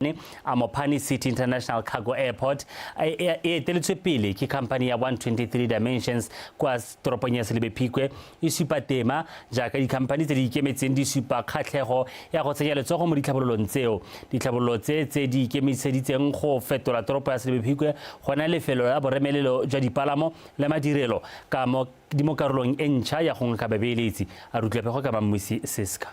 a Mopani City International Cargo Airport e eteletswe pele ke company ya 123 Dimensions kwa toropong ya Selebe-Phikwe e supa tema jaaka di-company tse di ikemetseng di supa kgatlhego ya go tsenya letsogo mo ditlhabololong tseo. Ditlhabololo tse di ikemiseditseng go fetola toropo ya Selebe-Phikwe go na lefelo la boremelelo jwa dipalamo le madirelo ka mo karolong e ntšha ya gongwe ka babeeletsi a rutlepego ka Mamusi Siska.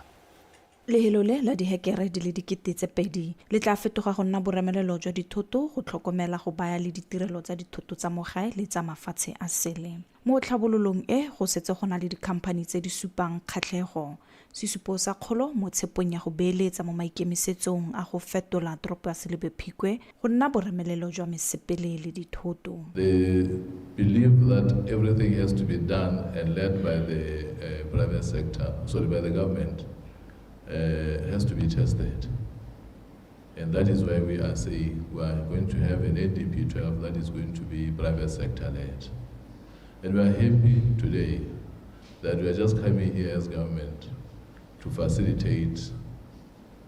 Lehelo le la dihekere di le 2,000 le tla fetoga go nna boremelelo jwa dithoto go tlhokomela go baya le ditirelo tsa dithoto tsa mo gae le tsa mafatshe a sele. Mo tlhabololong e go setse go na le dikhamphani tse di supang kgatlhego. Sesupo sa kgolo mo tshepong ya go beeletsa mo maikemisetsong a go fetola toropo ya Selebe-Phikwe go nna boremelelo jwa mesepele le dithoto. They believe that everything has to be done and led by the private sector, by the government. Has to be tested, and that is why we are saying we are going to have an ADP 12 that is going to be private sector led, and we are happy today that we are just coming here as government to facilitate,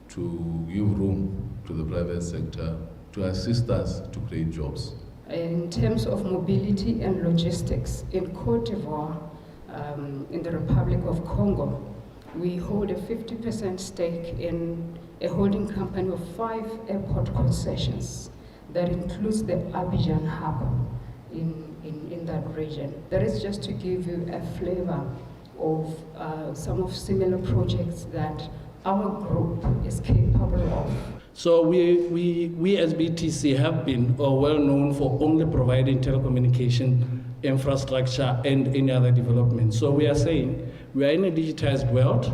to give room to the private sector to assist us to create jobs. In terms of mobility and logistics, in Côte d'Ivoire, in the Republic of Congo, we hold a 50% stake in a holding company of 5 airport concessions that includes the Abidjan hub in that region. That is just to give you a flavor of some of similar projects that our group is capable of. So we as BTC have been well known for only providing telecommunication infrastructure and any other development. So we are saying we are in a digitized world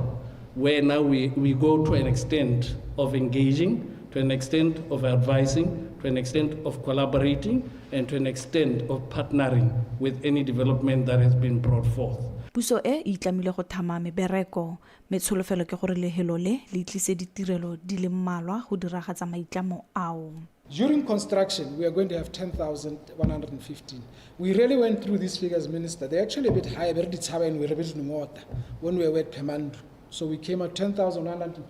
where now we go to an extent of engaging, to an extent of advising, to an extent of collaborating, and to an extent of partnering with any development that has been brought forth. Puso e itlamile go thama mebereko metsholofelo ke gore lehelo le tlise ditirelo di le mmalwa go diragatsa maitlamo ao. During construction, we are going to have 10,115. We really went through these figures, Minister. They're actually a bit high, when we were at Pemando. So we came at 10,100.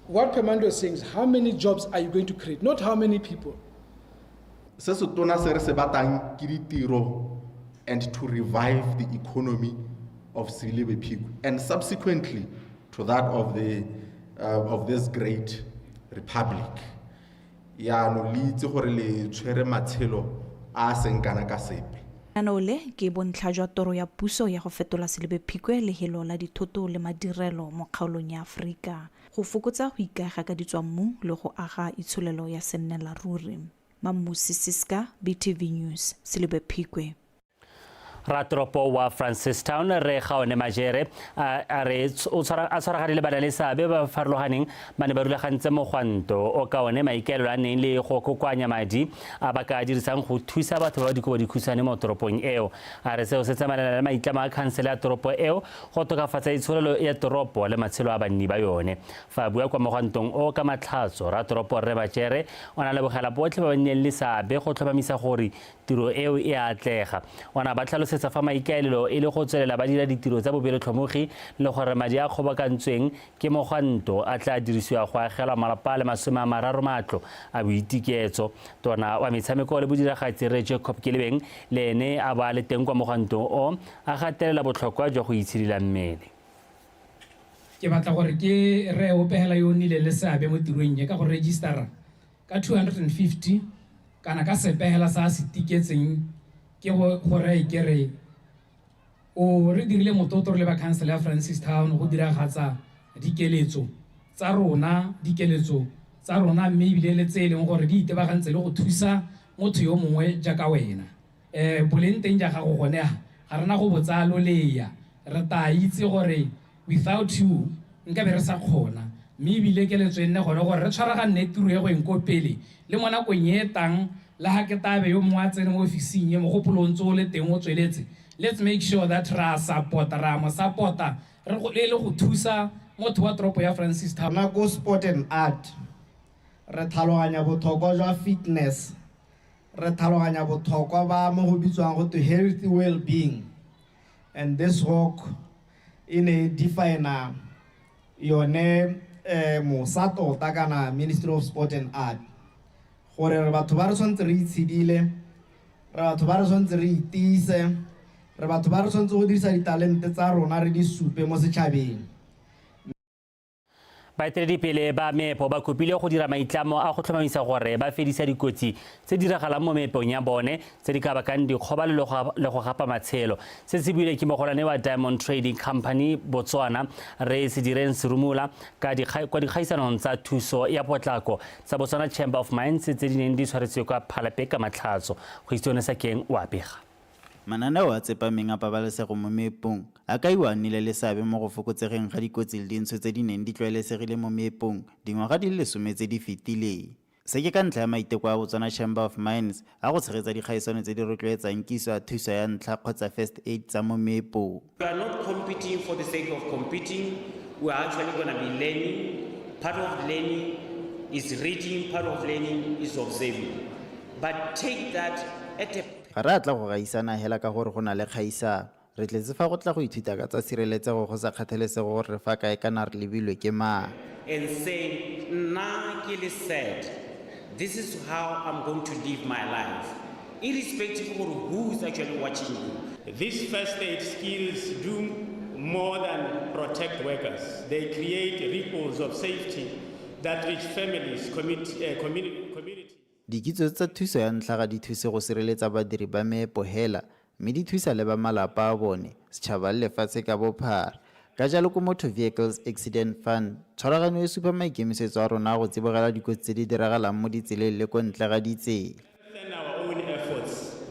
What Pemando is saying is, how many jobs are you going to create, not how many people. And to revive the economy of Selebe-Phikwe, and subsequently to that of this great republic. Anole ke bontlha jwa toro ya puso ya go fetola Selebe-Phikwe lehelo la dithoto le madirelo mo kgaolong ya Afrika go fokotsa go ikaega ka ditswammu le go aga itsholelo ya sennela ruri. Mamusi Siska, BTV News, Selebe-Phikwe. Ratropo wa Francistown re gaone majere a re o tshwaragane le bana le seabe ba farologaneng ba ne ba rulagantse mogwanto o ka one maikaelelo a neng le go kokoanya madi a ba ka dirisang go thusa batho ba dikobodikhutshwane mo toropong eo. A re seo se tsamaelana le maitlamo a khansele ya toropo eo go tokafatsa itsholelo ya toropo le matshelo a banni ba yone. Fa bua kwa mogwantong o ka matlhatso Ratropo Rre Majere o na le bogela botlhe ba ba nneng le seabe go tlhomamisa gore tiro eo e atlega. Ona ba tlhalosetsa fa maikaelelo e le go tswelela ba dira ditiro tsa bobelotlhomogi le gore madi a kgobokantsweng ke mogwanto a tla dirisiwa go agela malapa le 30 matlo a boitiketso. Tona wa metshameko le bodiragatsi Re Jacob Kelebeng le ene a ba le teng kwa mogwantong o a gatelela botlhokwa jwa go itshidila mmele. Ke batla gore ke re o pehela yo nile le seabe mo tirong ye ka go registera ka 250 kana ka sepehela sa se tiketseng ke gore ikere o re dirile mototoro le ba council ya Francistown go diragatsa dikeletso tsa rona mme ebile le tse leng gore di itebagantse le go thusa motho yo mongwe jaaka wena boleng teng ja gago gone ga rena go botsalo leya re ta itse gore without you nka be re sa kgona mme ebile keletso enne gone gore re tshwaragane tiro e go enko pele le mona go nyetang la ha ke tabe yo mongwe a tsene mo ofising ye mo gopolong tso le teng o tsweletse. Let's make sure that ra mo supporta re le go thusa motho wa toropo ya Francistown. Na go sport and art re tlhaloganya botlhokwa jwa fitness, re tlhaloganya botlhokwa ba mo go bitswang go to healthy well-being, and this work in a definer yone mosato ta kana Ministry of Sport and Art. gore re batho ba re tshwantse re itshidile, re batho ba re tshwantse re itiise, re batho ba re tshwantse go dirisa ditalente tsa rona re di supe mo setšhabeng. baeteledipele ba meepo ba kopile go dira maitlamo a go tlhomamisa gore ba fedisa dikotsi tse di diragalang mo meepong ya bone tse di ka bakang dikgobalo le go gapa matshelo. Se se buile ke mogolwane wa Diamond Trading Company Botswana re se direng serumula kwa dikgaisanong tsa thuso ya potlako tsa Botswana Chamber of Mines tse di neng di tshwaretswe kwa Phalape ka Matlhatso. Go itsone sa keng wa pega mananeo a tsepameng a pabalesego mo meepong a kaiwa nnile le seabe mo go fokotsegeng ga dikotsi le dintsho tse di neng di tlwaelesegile mo meepong dingwaga di le 10 tse di fetileng. Se ke ka ntlha ya maiteko a Botswana Chamber of Mines a go tshegetsa dikgaisano tse di rotloetsang kiso ya thuso ya ntlha kgotsa first aid tsa mo meepong. We are not competing for the sake of competing. We are actually going to be learning. Part of learning is reading, part of learning is observing. But take that at a ga re tla go gaisana hela ka gore go na le kgaisano re tletse fa go tla go ithuta ka tsa sireletsego go sa kgathalesego gore re fa kae kana re lebilwe ke mang and say nna ke le said this is how I'm going to live my life irrespective of who is actually watching you. These first aid skills do more than protect workers. They create ripples of safety that reach families, communities. Dikitso tsa thuso ya ntlha ga di thuse go sireletsa badiri ba meepo hela mme di thusa le ba malapa a bone setšhaba le lefatshe ka bophara. Ka jalo ko Motor Vehicles Accident Fund tshwaragano e supa maikemisetso a rona go tsibogela dikotsi tse di diragalang mo ditseleng le ko ntle ga ditsela. Our own efforts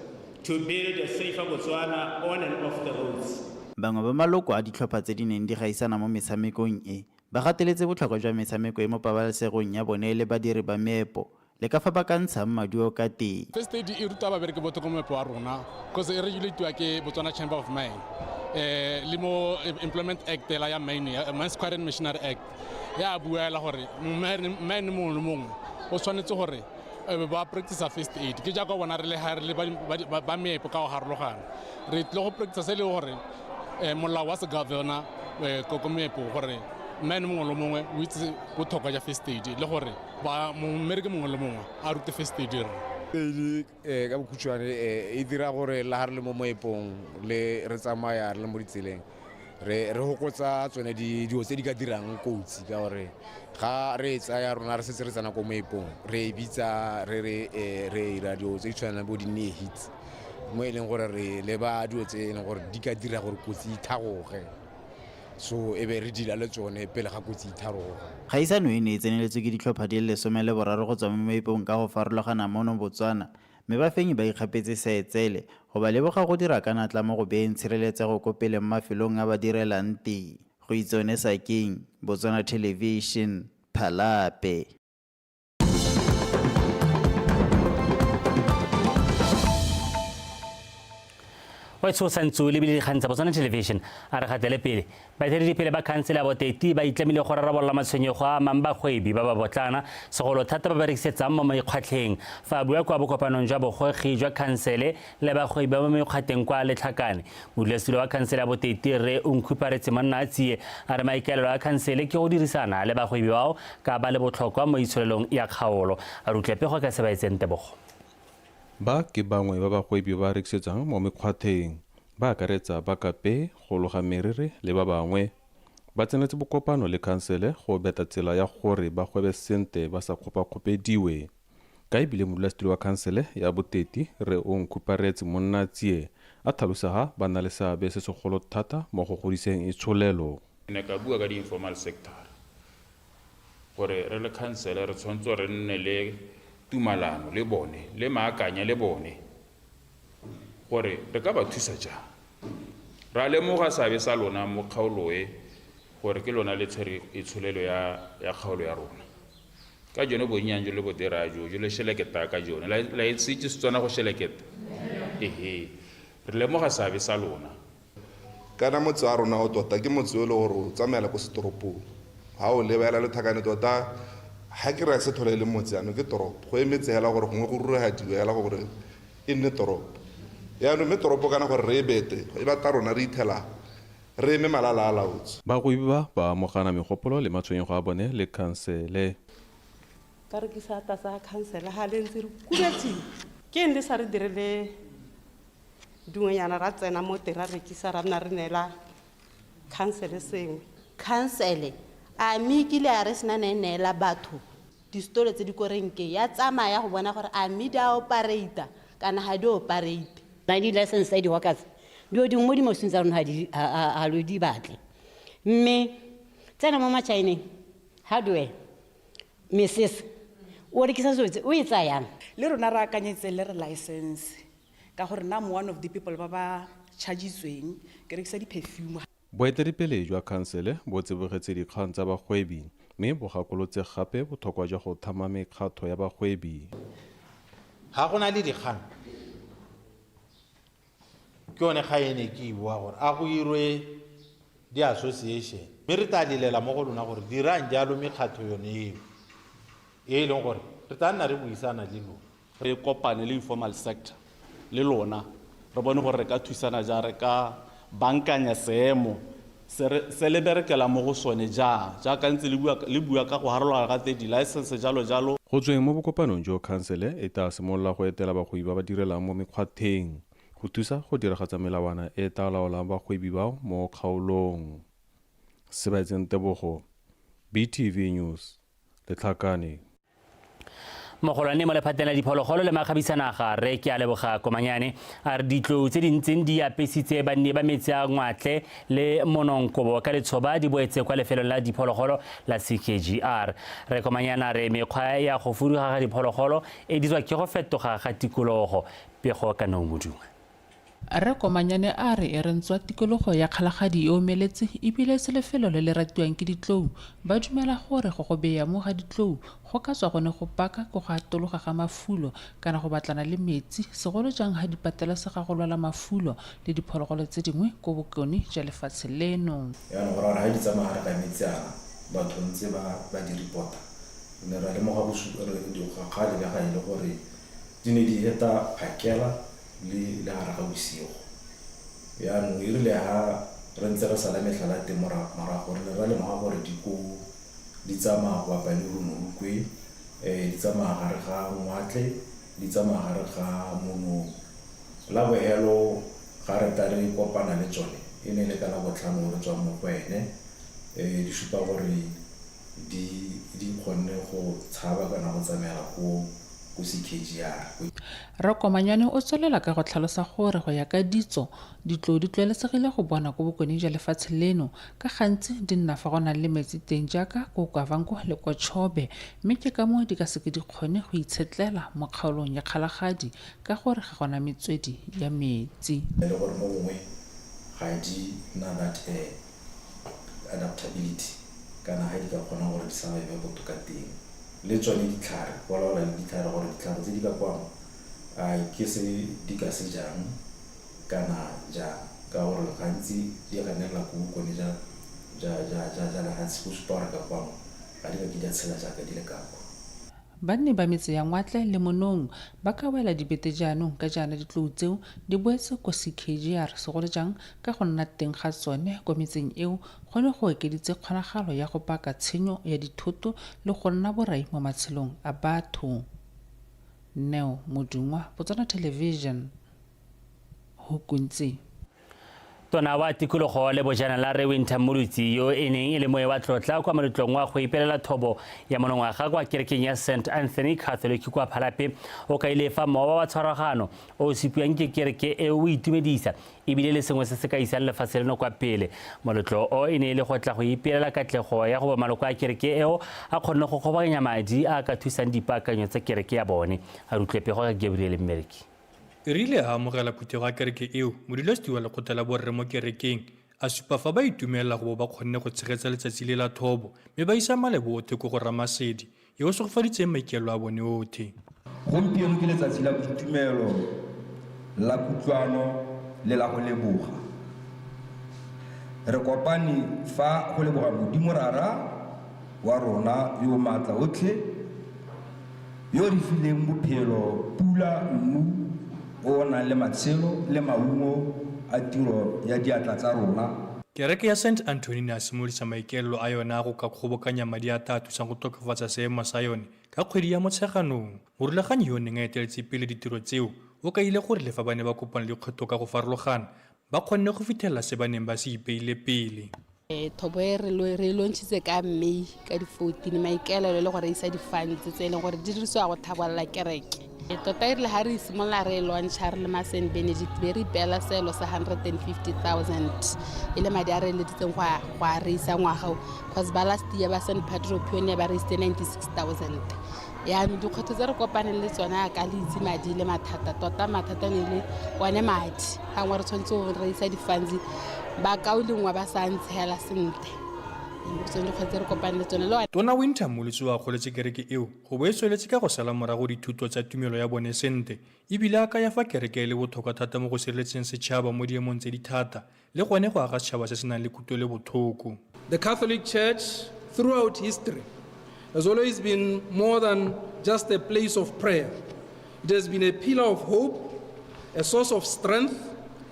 to build a safer Botswana on and off the roads. Bangwe ba maloko a ditlhopha tse di neng di gaisana mo metshamekong e ba gateletse botlhokwa jwa metshameko e mo pabalesegong ya bone le badiri ba meepo le ka fa ba ka ntshang maduo ka teng. First aid e ruta babereki botlhe ko meepo wa rona because e regulatiwa ke Botswana Chamber of Mines le mo Employment Act la ya Mines Quarrying Machinery Act ya buela gore mine mongwe le mongwe o tshwanetse gore ba practice first aid ke jaaka bona re le hare le ba meepo ka go harologana re tle go practice le gore molao wa se governor ko meepo gore mine mongwe le mongwe o itse botlhokwa ja first aid le gore ba mmereke mongwe le mongwe a rute first aid ka bokhutshwane e dira gore la hare le mo moepong le re tsamaya re le mo ditseleng re hokotsa tsone dio tse di ka dirang kotsi ka gore ga re tsaya rona re setse re tsana ko moepong re bitsa re ira dio tse di tshwanang bo di-near hits mo e leng gore re leba dio tse e leng gore di ka dira gore kotsi e thagoge so e be re dila le tsone pele ga kotsi itharoga. Kgaisano e ne e tseneletswe ke ditlhopha di le 13 go tswa mo meepong ka go farologana mo Botswana mme bafenyi ba ikgapetse seetsele go ba leboga go dira ka natla mo go beeng tshireletsego ko pele mafelong a ba direlang teng. Go itsone sa keng Botswana Television Phalape. wa tshosantso le bile dikgang tsa Botswana Television a re gatele pele baeteledipele ba khansele ya boteti ba itlamile go rarabolola matshwenyego a mang bagwebi ba ba botlana segolo thata ba ba rekisetsang mo maikgwatlheng fa bua kwa bokopanong jwa bogogi jwa khansele le bagwebi ba mo maikgwatlheng kwa Letlhakane modulasetulo wa khansele ya boteti re Unkhuparetse Mannatsie a re maikaelelo a khansele ke go dirisana le bagwebi bao ka ba le botlhokwa mo itsholelong ya kgaolo a rutlepego ka se ba etseng tebogo ba ke bangwe ba bagwebi ba rekisetsang mo mekgwatheng ba akaretsa ba kape go loga meriri le ba bangwe ba tsenetse bokopano le khansele go beta tsela ya gore ba gwebe sente ba sa kgopakgopediwe ka ebile modulasetulo wa khansele ya boteti re Unkhuparetse Mannatsie a tlhalosaga ba na le seabe se segolo thata mo go godiseng itsholelo. Ne ka bua ka di-informal sector gore re le khansele re tshwanetse re nne le tumalano le bone le maakanya le bone gore re ka ba thusa jang ra lemoga seabe sa lona mo kgaolo e gore ke lona le tshwere itsholelo ya kgaolo ya rona ka jone bonnyane jo le botera jo le sheleketa ka jone la itsitse Setswana go sheleketa re lemoga seabe sa lona kana motse wa rona o tota ke motse o le gore o tsamaela ko setoropong ga o lebela Letlhakane tota ha ke re se thole le motse ano ke toropo go emetse hela gore gongwe go ruragadiwe hela gore e nne toropo yaanong mme toropo kana gore re e bete e batla rona re ithela re eme malala a laotswe bagwebi ba amogana megopolo le matshwenyego a bone le khansele ka re ke sa ta sa council ha le ntse re kubetse ke ende sa re direle dunganyana ra tsena mo tera re kisa ra nna re nela council sengwe council a mikile a re sena nela batho distole tse di korenke ya tsamaya go bona gore a mi da operator kana ha di operate na di license tsa di workers dio di mo di mo sentsa rona ha lo di batle mme tsena mo machaineng hardware Mrs. o re kisa zotse o etsa yang le rona ra akanyetse le re license ka gore na one of the people ba ba chargitsweng ke rekisa di perfume boeteledipele jwa khansele bo tsebogetse dikgang tsa bagwebi mme bo gakolotse gape botlhokwa jwa go thama mekgatlho ya bagwebi ga go na le dikgang ke yone ga ene ke bua gore a go irwe di-association mme re tla lelela mo go lona gore dirang jalo mekgatlho yone eo e leng gore re tla nna re buisana le lona re kopane le informal sector le lona re bone gore re ka thusana ja re ka bankanya seemo se le berekela mo go sone jaaka ntse le bua ka go harolwa ga tse di-license jalo jalo go tsweng mo bokopanong jo khansele e tla simolola go etela bagwebi ba ba direlang mo mekgwatheng go thusa go diragatsa melawana e tla laolang bagwebi bao mo kgaolong. Sebaetseng Tebogo, BTV News, Letlhakane. mogolwane mo lephateng la diphologolo le makgabisanaga re ke a leboga Komanyane a re ditlou tse dintseng di apesitse banne ba metsi a ngwatle le mononkobo ka letshoba di boetse kwa lefelong la diphologolo la CKGR. Re Komanyane a re mekgwa ya go fuduga ga diphologolo e dirwa ke go fetoga ga tikologo. Pego ka no Modungwa. Re Komanyane a re e rentswa tikologo ya kgalagadi e omeletse ebile se lefelo le le ratiwang ke ditlou ba dumela gore go beya mo ga ditlou go ka tswa gone go paka go ga tologa ga mafulo kana go batlana le metsi segolo jang ha dipatela se ga go lwala mafulo le diphologolo tse dingwe go bokone ja lefatshe leno. Ya no ra ha di tsamaya ga metsi a batho ntse ba di reporta ne ra le mo ga bosupa re di ga le ga ile gore di ne di eta phakela le gara ga bosigo ya no irile ha re ntse re sala metlhala te mora gore re le mo gore di tsamaya go apa le runo kwe di tsamaya gare ga ngwatle di tsamaya gare ga mono la bohelo ga re ta re kopana le tsone e ne le kana botlhano re tswa mo kwene di supa gore di kgonne go tshaba kana go tsamela go CKGR. Re Komanyane o tswelela ka go tlhalosa gore go ya ka ditso ditlou di tlwaelesegile go bona go bokone ja lefatshe leno ka gantsi di nna fa go na le metsi teng jaaka ko Kavango le ko Chobe mme ke ka mo di ka seke di kgone go itshetlela mo kgaolong ya kgalagadi ka gore ga gona metswedi ya metsi. Le gore mo bongwe ga di na that adaptability kana ha di ka kgona gore di sa be botoka teng le tsone ditlhare go laola le ditlhare gore ditlhare tse di ka kwang ke se di ka se jang kana ja ka gore gantsi di ganela go bokone ja la hatsi go supa ka kwang ga di ka ke di tshela jaaka di le kako. Banne ba metsi ya ngwatle le monong ba ka wela dibete jaanong ka jaana ditlou tseo di boetse ko CKGR segolo jang ka go nna teng ga tsone ko metseng eo gone go ekeditse kgonagalo ya go paka tshenyo ya dithoto le go nna borai mo matshelong a batho. Neo Modungwa, Botswana Television, Hukuntsi. Tona wa tikologo le bojanala re Winter Molutsi yo e neng e le moe wa tlotla kwa moletlong wa go ipelela thobo ya monongwaga kwa kerekeng ya St. Anthony Catholic kwa Phalape o ka ile fa mowa wa tshwaragano o sipiwang ke kereke e o itumedisa ebile le sengwe se se ka isang lefatshe leno kwa pele. Moletlo o e ne le go tla go ipelela katlego ya go ba maloko a kereke eo a kgonne go kgobaganya madi a ka thusang dipaakanyo tsa kereke ya bone a rutlepego ga Gabriel Mmereki. E rile a amogela phuthego ya kereke eo modulasetilo wa lekgotla la borre mo kerekeng a supa fa ba itumelela go ba kgonne go tshegetsa letsatsi le la thobo mme ba isa malebo otlhe ko go Ramasedi yo o segofaditseng maikelo a bone otlhe. Gompieno ke letsatsi la boitumelo la kutlwano le la go leboga. Re kopane fa go leboga Modimo rara wa rona yo matla otlhe yo re fileng bophelo pula mmu o na le matshelo le maungo a tiro ya diatla tsa rona. kereke ya St Anthony ne a simolisa maikaelelo a yona go ka kgobokanya madi a tla thusang go tokafatsa seemo sa yone ka kgwedi ya Motsheganong. Morulaganyi yo neng a eteletse pele ditiro tseo o ka ile gore le fa ba ne ba kopana le dikgetho ka go farologana ba kgonne go fitlhelela se ba neng ba se ipeile pele. Thobo e re lontshitse ka May ka di 14 maikaelelo le gore isa di-funds tse e leng gore di dirisiwa go thabolela kereke. Tota e rile ha re simolola re launcha re le ma St Benedict be re ipeela seelo sa 150,000 e le madi a re leditseng go a re isa ngwaga because ba last year ba St Patro Pioneer ba re isitse 96,000. yaanong dikgwetlho tse re kopaneng le tsona ka le itse madi le mathata tota mathata ne le one madi gangwe re tshwanetse go re isa di-funds ba kao lengwe ba sa ntshela sentle tsone dikgwetlho tse re kopaneng le tsone le Tona Winter Moletse wa kgoletse kereke eo go bo e tsweletse ka go sala morago dithuto tsa tumelo ya bone sente ebile a ka ya fa kereke le botlhokwa thata mo go sireletseng setšhaba mo diemong tse di thata le gone go aga setšhaba se se nang le kuto le botlhoko. The Catholic Church throughout history has always been more than just a place of prayer. It has been a pillar of hope, a source of strength,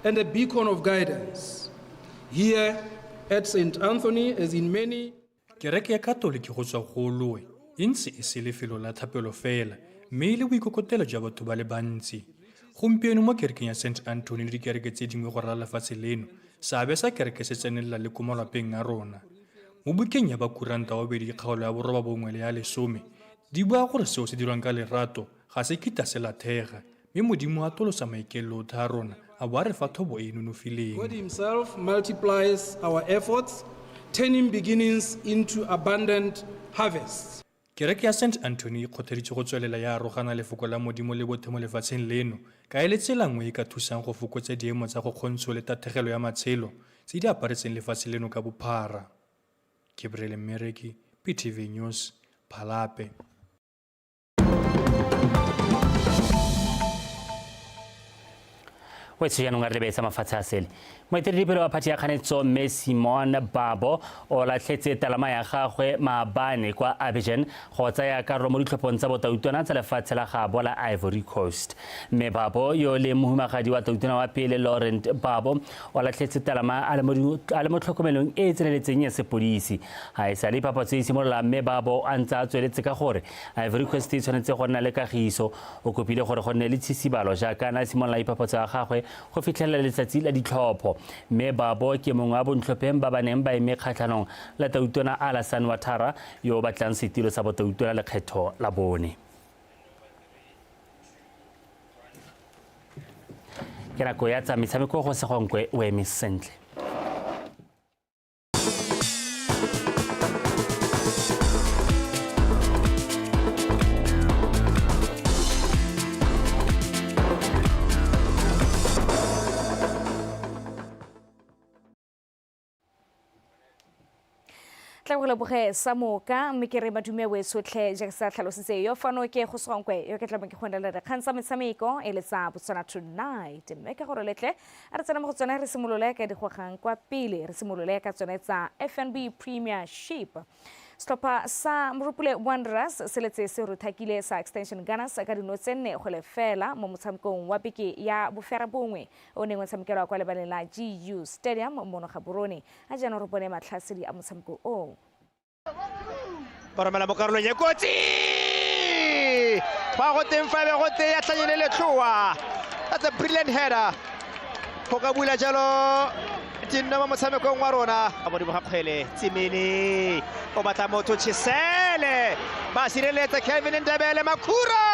and a beacon of guidance. Here at St. Anthony, as in many... Kereke ya Katoliki go tswa go loe e ntse e se lefelo la thapelo fela mme e le boikokotelo jwa batho ba le bantsi. Gompieno mo kerekeng ya St. Anthony le dikereke tse dingwe go rala lefatshe leno seabe sa kereke se tsenelela le ko malapeng a rona. Mo bukeng ya bakuranta wa bedi kgaolo ya boroba bongwe le ya lesome di bua gore seo se dirwang ka lerato ga se kita se lathega mme modimo a tolosa maikelo a rona a bo a re fa thobo e nonofileng. God himself multiplies our efforts, turning beginnings into abundant harvests. Kereke ya St. Anthony e kgotheditse go tswelela ya arogana lefoko la modimo le bothe mo lefatsheng leno ka e le tsela nngwe e ka thusang go fokotsa diemo tsa go kgontsho le tathegelo ya matshelo tse di aparetseng lefatshe leno ka bophara. Gabriel Mereki, PTV News, Phalape. Wetso ya nunga rebe sa mafatshe a sele moeteledipele wa phati ya kganetso mme Simon Babo o latlhetse talama ya gagwe maabane kwa Abidjan go tsaya karolo mo ditlhophong tsa botautona tsa lefatshe la gabo la Ivory Coast. Mme Babo yo le mohumagadi wa tautona wa pele Laurent Babo o latlhetse talama a le mo tlhokomelong e tseneletseng ya sepodisi ha e sa le papatso e simolola. Mme Babo a ntse a tsweletse ka gore Ivory Coast e tshwanetse go nna le kagiso o kopile gore go nne le tshitsibalo jaaka na simolola ipapatso ya gagwe go fitlhelela letsatsi la ditlhopho. Mme Babo ke mongwe wa bontlhopheng ba ba neng ba eme kgatlhanong la tautona Alassane Ouattara yo o batlang setilo sa botautona lekgetho la bone. Ke nako ya tsa metshameko go segonkwe o eme sentle. tla go leboge sa moka mme ke re madume we sotlhe ja sa tlhalositse yo fano ke go segonkwe yo ke tla ke kgonela re khansa metshameko e le sa Botswana Tonight mme ka gore letle a re tsena mo go tsena re simolole ka digogang kwa pele re simolole ka tsone tsa FNB Premiership. Stopa sa Morupule Wanderers se letse se ruthakile sa Extension Gunners ka dinotsenne go le fela mo motshamekong wa beke ya bofera bongwe o neng wa tshamekela kwa lebaleng la GU Stadium mo no Gaborone a jana re bone matlhasedi a motshameko o Paramela mokarolo ye kotsi ba go teng fa be go te ya tlanyele le tloa. That's a brilliant header go ka bula jalo tinna mo motshamekong wa rona a bo di bogakgwele Tsimini o batla motho Chisele ba sireletsa Kevin Ndebele Makhura.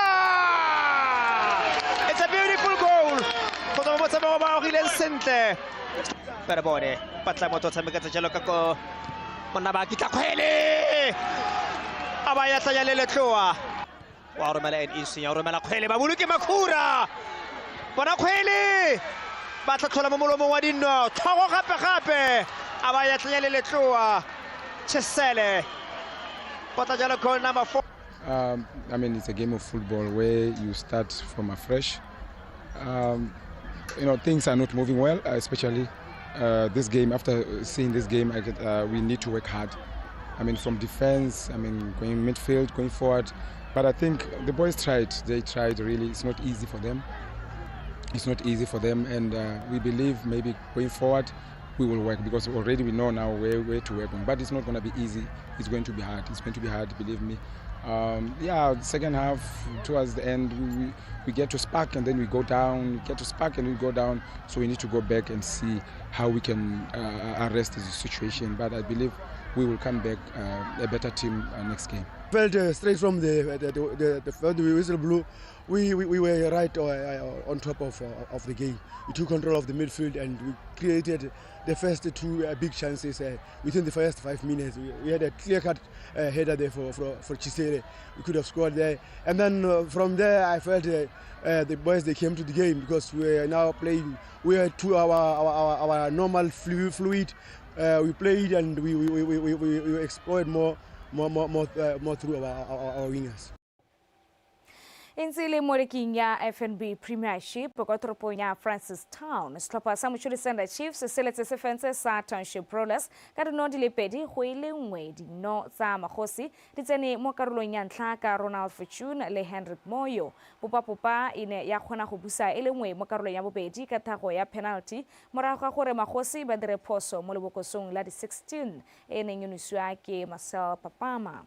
It's a beautiful goal go mo motshameko ba o ile sentle pero bone batla motho tshameka jalo ka ko monna ba kitla kgwele aba ya tsaya le letloa wa romela en isinya romela kgwele ba buluke Makhura bona kgwele ba tla mo molomo wa dino thogo gape aba ya tsaya le letloa Chisele bota jalo goal number 4. I mean, it's a game of football where you start from afresh. You know, things are not moving well, especially this game. After seeing this game, we need to work hard. I mean, from defense, I mean, going midfield, going forward. But I think the boys tried. They tried, really. It's not easy for them. It's not easy for them. And we believe maybe going forward, we will work, because already we know now where to work on. But it's not going to be easy. It's going to be hard. It's going to be hard, believe me. The second half, towards the end, we get to spark and then we go down. We get to spark and we go down. So we need to go back and see how we can arrest the situation. But I believe we will come back a better team next game. Felt straight from the first whistle blew, we were right on top of the game. We took control of the midfield and we created the first two big chances within the first 5 minutes. We had a clear-cut header there for Chisele. We could have scored there. And then from there, I felt the boys, they came to the game, because we are now playing. We are to our normal fluid. We played and we explored more through our wingers. Insile moreking ya FNB Premiership kwa toropong ya Francistown. Setlhopha sa Mošurisenda Chiefs se letse se fentse sa Township Rollers ka dino di le pedi go ile nngwe. Dino tsa Magosi di tsene mo karolong ya ntlha ka Ronald Fortune le Hendrik Moyo. Popa e ne ya kgona go busa e le nngwe mo karolong ya bobedi ka thago ya penalty morago ga gore Magosi ba dire phoso mo lebokosong la di 16 e neng yunisiwa ke Marcel Papama.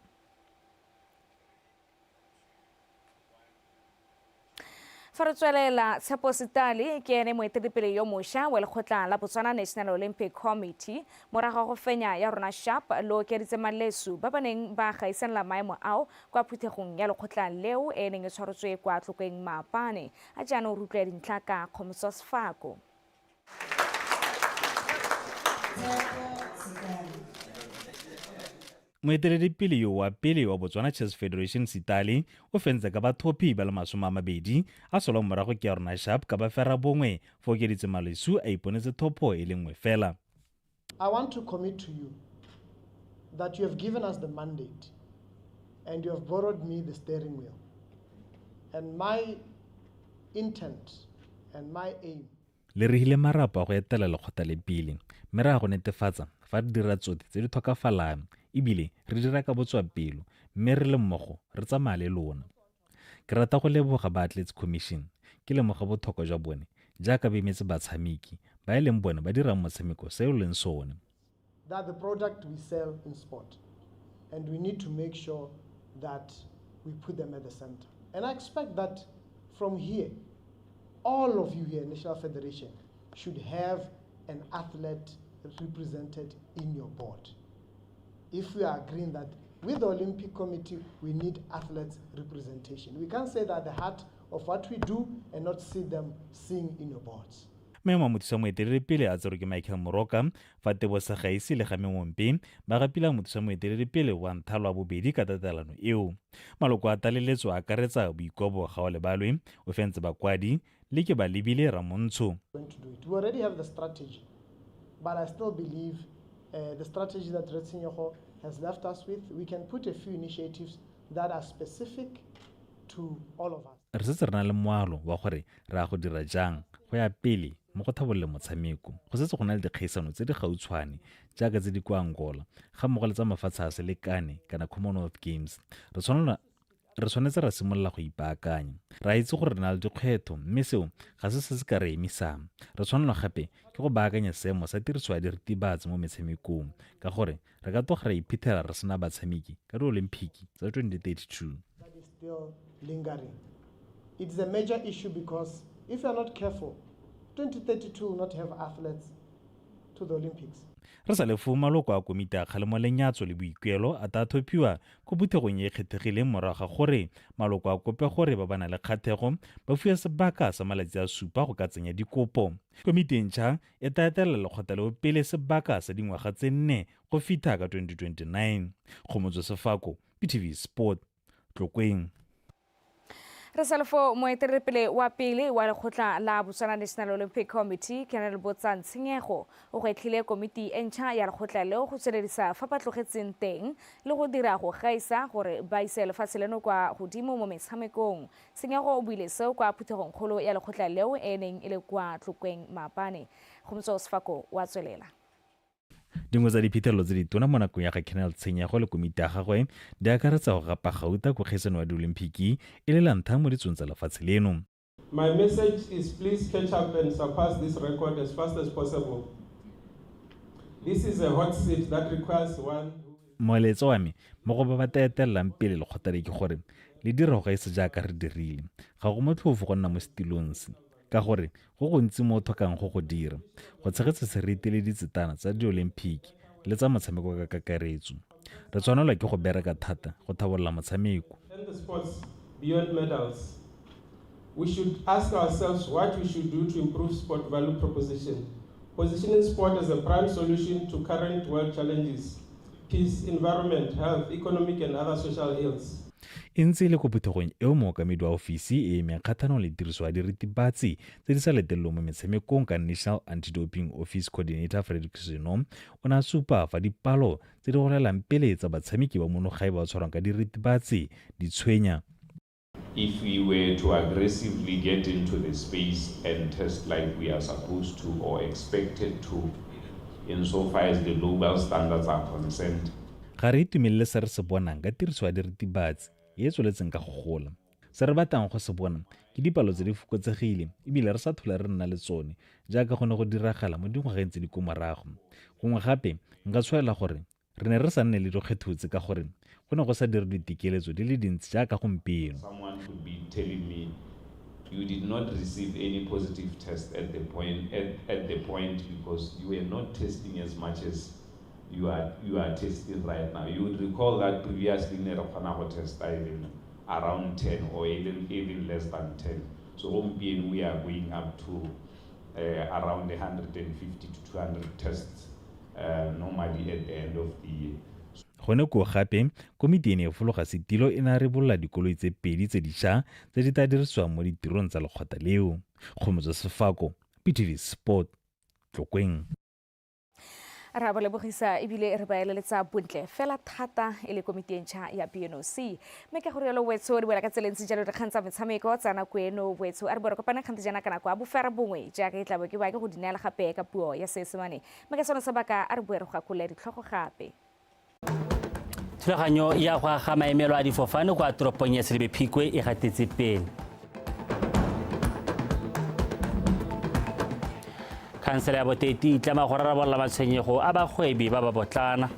Farotswelela Tshepo Sitali ke ene moeteledipele yo mošwa wa lekgotla la Botswana National Olympic Committee morago go fenya ya rona Sharp lo keritse malesu ba baneng ba gaisanela maemo ao kwa phuthegong ya lekgotla leo e neng e tshwaretswe kwa tlokeng maapane a jaana o rutlwe dintlha ka Kgomoso Sefako. Moeteledipele yo wa pele wa Botswana Chess Federation Sitali o fentse ka bathopi ba le 20 a sola morago ke rona Sharp ka ba fera bongwe fo keditse malesu a iponetse thopo e le nngwe fela. I want to commit to you that you have given us the mandate and you have borrowed me the steering wheel. And my intent and my aim. Le re hile marapa go etela lekgotla le pele mme ra go netefatsa fa re dira tsotlhe tse di tlhokafalang ebile re dira ka botswapelo mme re le mmogo re tsamaya le lona. Ke rata go leboga ba Athletes Commission ke lemoga botlhokwa jwa bone jaaka ba emetse batshameki ba e leng bone ba dirang motshameko seo leng sone. That the product we sell in sport, and we need to make sure that we put them at the center. And I expect that from here, all of you here in National Federation should have an athlete represented in your board. If we are agreeing that with the Olympic Committee, we need athletes representation. We can't say that the heart of what we do and not see them sing in your boards. Mema mothusa moeteledipele a tsere ke Michael Moroka fa Tebo Segaisi le Game Mompe ba gapila mothusa moeteledipele wa nthalo a bobedi ka tatelano eo. Maloko a taleletso a akaretsa Boikobo ga o lebalwe o fentse bakwadi le ke ba lebile Ramontsho. We already have the strategy, but I still believe the strategy that Red Senyogo has left us with, we can put a few initiatives that are specific to all of us. Re setse re na le moalo wa gore re a go dira jang go ya pele mo go thabolle motshameko go setse go na le dikgaisano tse di gautshwane jaaka tse di kwa Angola ga mmogo le tsa mafatshe a selekane kana Commonwealth Games. Re tshwanetse ra simolola go ipaakanya ra itse gore re na le dikgwetho mme seo ga se ka re emisang. Re tshwanela gape ke go baakanya seemo sa tiriso ya diritibatsi mo metshamekong ka gore re ka toga ra iphitlhela re sena batshameki ka di-Olimpiki tsa 2032. That is still lingering. It's a major issue because if you are not careful, 2032 will not have athletes to the Olympics. Re sa le fu maloko a komiti a kgalemo lenyatso le boikuelo a ta thopiwa go buthegong e kgethegileng morago gore maloko a kope gore ba bana le kgathego ba fiwe sebaka sa malatsi a 7 go ka tsenya dikopo. Komiti ntšha e ta etela lekgotla leo pele sebaka sa dingwaga tse 4 go fitha ka 2029. Kgomotswe Sefako, PTV Sport, Tlokweng. Re salefo moeteledipele wa pele wa lekgotla la Botswana National Olympic Committee Colonel Botsang Tshenyego o gwetlhile komiti e ntšha ya lekgotla leo go tsweledisa fa ba tlogetseng teng le go dira go gaisa gore ba ise lefatshe leno kwa godimo mo metshamekong. Tshenyego o buile seo kwa phuthegong kgolo ya lekgotla leo e neng e le kwa Tlokweng maapane. Kgomoso Sefako wa tswelela. Dingwe tsa diphitlhelelo tse di tona mo nakong ya ga Colonel Tshenyego le komiti ya gagwe di akaretsa go gapa gauta go kgaisano ya di-Olimpiki e le la ntlha mo ditsong tsa lefatshe leno. My message is please catch up and surpass this record as fast as possible. This is a hot seat that requires one. moeletso wa me mo go ba ba taetelang pele lekgotleng ke gore le dira go ise jaaka re dirile ga go motlhofo go nna mo setilong se ka gore go gontsi mo tlhokang go dira go tshegetsa seriti le ditsetana tsa di-olympic le tsa motshameko ka kakaretso re tshwanelwa ke go bereka thata go thabolola motshameko. And the sports beyond medals, we should ask ourselves what we should do to improve sport value proposition, positioning sport as a prime solution to current world challenges, peace, environment, health, economic and other social ills. E ntse le ko phuthegong eo mookamedi wa ofisi e emeng kgatlhanong le tiriso ya diritibatsi tse di sa letlelelweng mo metshamekong ka National Anti-Doping Office Coordinator Frederick Seno o ne a supa fa dipalo tse di golelang pele tsa batshameki ba monogae ba tshwarwang ka diritibatsi di tshwenya. If we were to aggressively get into the space and test like we are supposed to or expected to, insofar as the global standards are concerned, ga re itumelele se re se bonang ka tiriso ya diritibatsi e tsweletseng ka go gola. Se re batlang go se bona ke dipalo tse di fokotsegile ebile re sa tlhole re nna le tsone jaaka go ne go diragala mo dingwageng tse di ko morago. Gongwe gape nka tshwaela gore re ne re sa nne le dikgethotse ka gore go ne go sa dire ditikeletso di le dintsi jaaka gompieno. Someone could be telling me you did not receive any positive test at the point because you were not testing as much as you are testing right now. You would recall that previously we test even around 10 or even less than 10. So we are going up to around 150 to 200 tests normally at the end of the year. Gone ko gape komiti ene e fologa setilo e na re bolla dikoloi tse pedi tse dišwa tse di tla dirisiwang mo ditirong tsa lekgotla leo. Kgomotso Sefako, PTV Sport, Tlokweng. Ra ba lebogisa ebile re ba eleletsa bontle fela thata e le komiti e ntšha ya BNOC mme ke gore lo wetso di boela ka tselentse jalo re kgantsa metshameko tsa nako eno wetso a re bore kopana kgantse jana kana kwa bofera bongwe jaaka e tlabe ke ba ke go dineela gape ka puo ya Seesemane mme ke sone sa baka a re bue re go akole ditlhogo gape. Thulaganyo ya go aga maemelo a difofane kwa toropong ya Selebe-Phikwe e gatetse pele. Khansele ya Boteti e tlama go rarabolola matshwenyego a bagwebi ba ba botlana.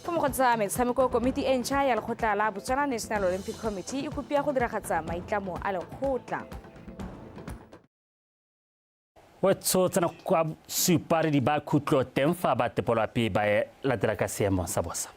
Fa mo go tsa metshameko komiti e ntšha ya lekgotla la Botswana National Olympic Committee e kopia go diragatsa maitlamo a lekgotla. Wetso tsena kwa supa re di ba khutlo teng fa ba tepolwa pe ba latela ka seemo sa bosa.